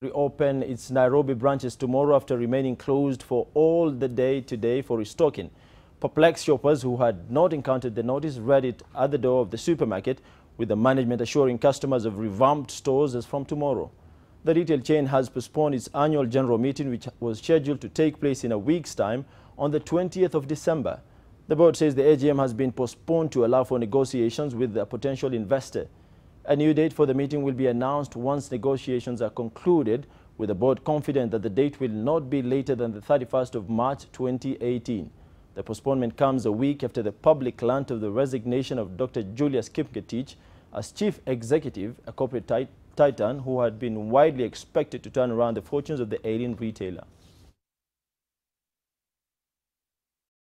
Reopen its Nairobi branches tomorrow after remaining closed for all the day today for restocking. Perplexed shoppers who had not encountered the notice read it at the door of the supermarket, with the management assuring customers of revamped stores as from tomorrow. The retail chain has postponed its annual general meeting, which was scheduled to take place in a week's time on the 20th of December. The board says the AGM has been postponed to allow for negotiations with a potential investor. A new date for the meeting will be announced once negotiations are concluded, with the board confident that the date will not be later than the 31st of March 2018. The postponement comes a week after the public learnt of the resignation of Dr. Julius Kipng'etich as chief executive, a corporate titan who had been widely expected to turn around the fortunes of the ailing retailer.